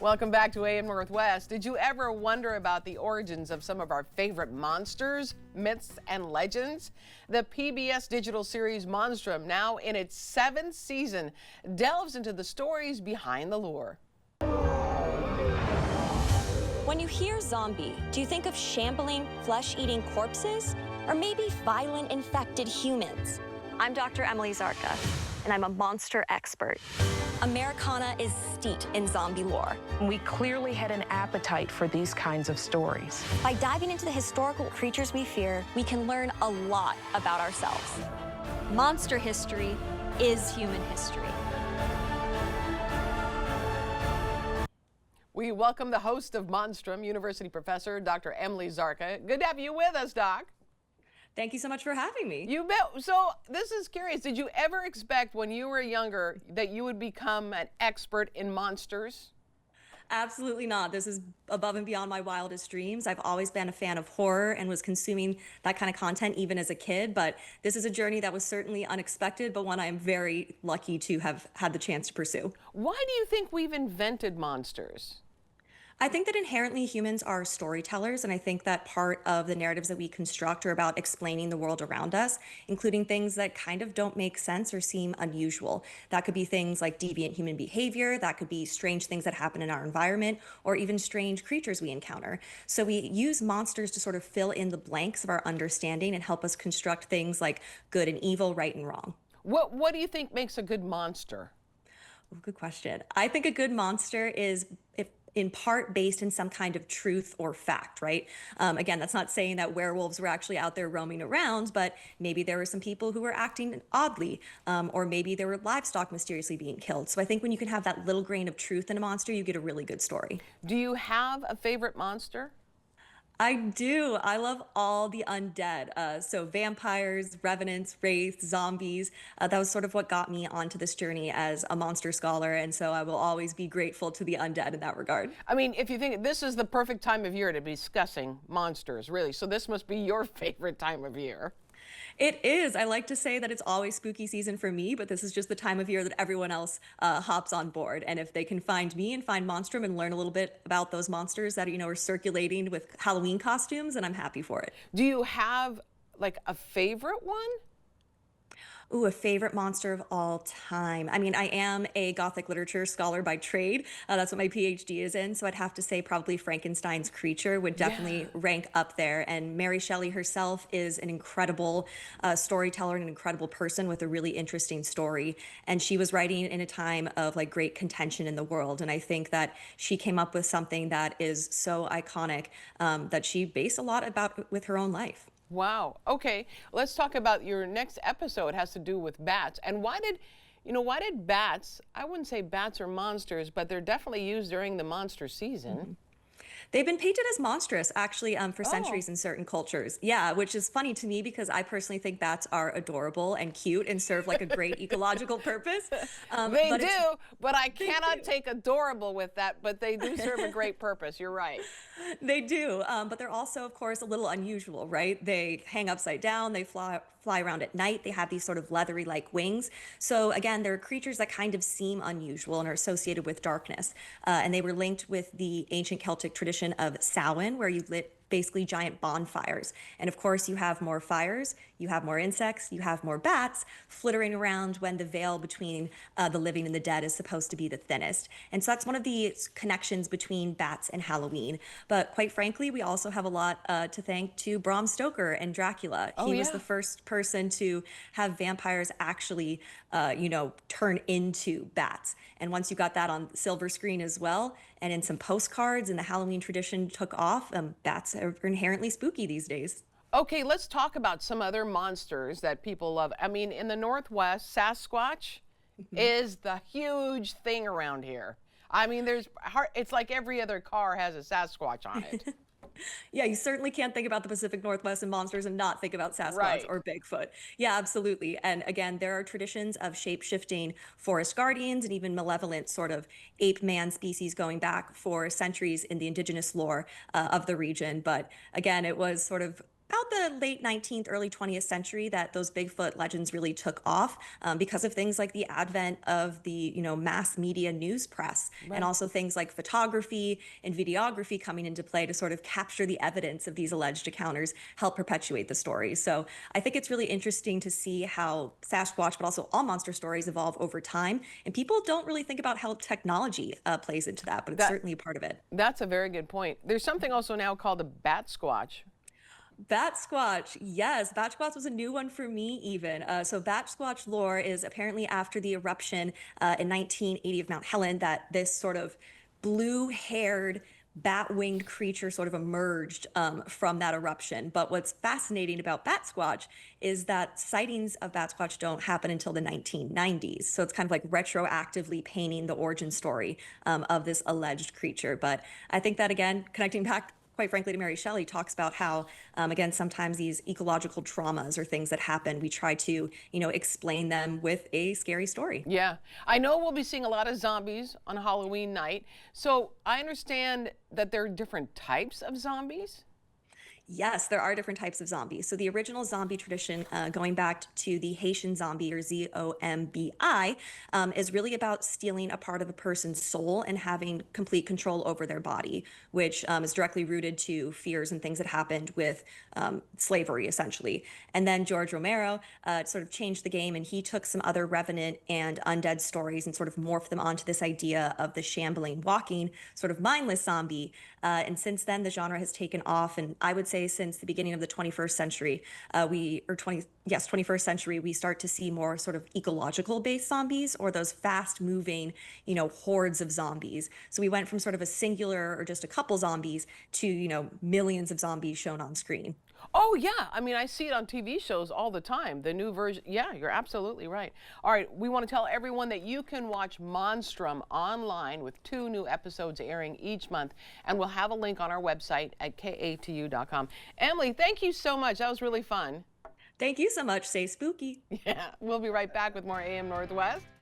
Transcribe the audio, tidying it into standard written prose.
Welcome back to AM Northwest. Did you ever wonder about the origins of some of our favorite monsters, myths, and legends? The PBS digital series Monstrum, now in its 7th season, delves into the stories behind the lore. When you hear zombie, do you think of shambling, flesh-eating corpses? Or maybe violent, infected humans? I'm Dr. Emily Zarka, and I'm a monster expert. Americana is steeped in zombie lore. We clearly had an appetite for these kinds of stories. By diving into the historical creatures we fear, we can learn a lot about ourselves. Monster history is human history. We welcome the host of Monstrum, University Professor Dr. Emily Zarka. Good to have you with us, Doc. Thank you so much for having me. You bet. So this is curious. Did you ever expect when you were younger that you would become an expert in monsters? Absolutely not. This is above and beyond my wildest dreams. I've always been a fan of horror and was consuming that kind of content even as a kid. But this is a journey that was certainly unexpected, but one I am very lucky to have had the chance to pursue. Why do you think we've invented monsters? I think that inherently humans are storytellers, and I think that part of the narratives that we construct are about explaining the world around us, including things that kind of don't make sense or seem unusual. That could be things like deviant human behavior, that could be strange things that happen in our environment, or even strange creatures we encounter. So we use monsters to sort of fill in the blanks of our understanding and help us construct things like good and evil, right and wrong. What do you think makes a good monster? Ooh, good question. I think a good monster is, if in part based in some kind of truth or fact, right? Again, that's not saying that werewolves were actually out there roaming around, but maybe there were some people who were acting oddly, or maybe there were livestock mysteriously being killed. So I think when you can have that little grain of truth in a monster, you get a really good story. Do you have a favorite monster? I do. I love all the undead. So vampires, revenants, wraiths, zombies. That was sort of what got me onto this journey as a monster scholar. And so I will always be grateful to the undead in that regard. I mean, if you think this is the perfect time of year to be discussing monsters, really. So this must be your favorite time of year. It is. I like to say that it's always spooky season for me, but this is just the time of year that everyone else hops on board. And if they can find me and find Monstrum and learn a little bit about those monsters that, are circulating with Halloween costumes, and I'm happy for it. Do you have like a favorite one? Ooh, a favorite monster of all time. I mean, I am a Gothic literature scholar by trade. That's what my PhD is in. So I'd have to say probably Frankenstein's creature would definitely rank up there. And Mary Shelley herself is an incredible storyteller and an incredible person with a really interesting story. And she was writing in a time of like great contention in the world. And I think that she came up with something that is so iconic that she based a lot about with her own life. Wow. Okay. Let's talk about your next episode. It has to do with bats. And why did bats, I wouldn't say bats are monsters, but they're definitely used during the monster season. Mm-hmm. They've been painted as monstrous, actually, for centuries in certain cultures. Yeah, which is funny to me because I personally think bats are adorable and cute and serve like a great ecological purpose. They do, but I cannot take adorable with that, but they do serve a great purpose. You're right. They do, but they're also, of course, a little unusual, right? They hang upside down, they fly around at night, they have these sort of leathery-like wings. So again, they're creatures that kind of seem unusual and are associated with darkness. And they were linked with the ancient Celtic tradition of Samhain, where you lit basically giant bonfires. And of course, you have more fires, you have more insects, you have more bats flittering around when the veil between the living and the dead is supposed to be the thinnest. And so that's one of the connections between bats and Halloween. But quite frankly, we also have a lot to thank to Bram Stoker and Dracula. He was the first person to have vampires actually, turn into bats. And once you got that on silver screen as well, and in some postcards and the Halloween tradition took off, bats are inherently spooky these days. Okay, let's talk about some other monsters that people love. I mean, in the Northwest, Sasquatch is the huge thing around here. I mean, it's like every other car has a Sasquatch on it. Yeah, you certainly can't think about the Pacific Northwest and monsters and not think about Sasquatch or Bigfoot. Yeah, absolutely. And again, there are traditions of shape-shifting forest guardians and even malevolent sort of ape-man species going back for centuries in the indigenous lore of the region. But again, it was sort of about the late 19th, early 20th century that those Bigfoot legends really took off because of things like the advent of the, mass media news press, and Right. also things like photography and videography coming into play to sort of capture the evidence of these alleged encounters, help perpetuate the story. So I think it's really interesting to see how Sasquatch, but also all monster stories evolve over time. And people don't really think about how technology plays into that, but it's That certainly a part of it. that's a very good point. There's something also now called a bat squatch. Bat Squatch, yes, Bat Squatch was a new one for me even. So Bat Squatch lore is apparently after the eruption in 1980 of Mount Helen that this sort of blue-haired bat-winged creature sort of emerged from that eruption. But what's fascinating about Bat Squatch is that sightings of Bat Squatch don't happen until the 1990s. So it's kind of like retroactively painting the origin story of this alleged creature. But I think that, again, connecting back quite frankly, to Mary Shelley, talks about how, again, sometimes these ecological traumas or things that happen, we try to, explain them with a scary story. Yeah, I know we'll be seeing a lot of zombies on Halloween night. So I understand that there are different types of zombies. Yes, there are different types of zombies. So the original zombie tradition, going back to the Haitian zombie or ZOMBI, is really about stealing a part of a person's soul and having complete control over their body, which is directly rooted to fears and things that happened with slavery, essentially. And then George Romero sort of changed the game, and he took some other revenant and undead stories and sort of morphed them onto this idea of the shambling, walking, sort of mindless zombie. And since then, the genre has taken off, and I would say since the beginning of the 21st century, 21st century, we start to see more sort of ecological based zombies, or those fast moving, hordes of zombies. So we went from sort of a singular or just a couple zombies to, millions of zombies shown on screen. Oh, yeah. I mean, I see it on TV shows all the time. The new version. Yeah, you're absolutely right. All right. We want to tell everyone that you can watch Monstrum online with 2 new episodes airing each month. And we'll have a link on our website at katu.com. Emily, thank you so much. That was really fun. Thank you so much. Stay spooky. Yeah. We'll be right back with more AM Northwest.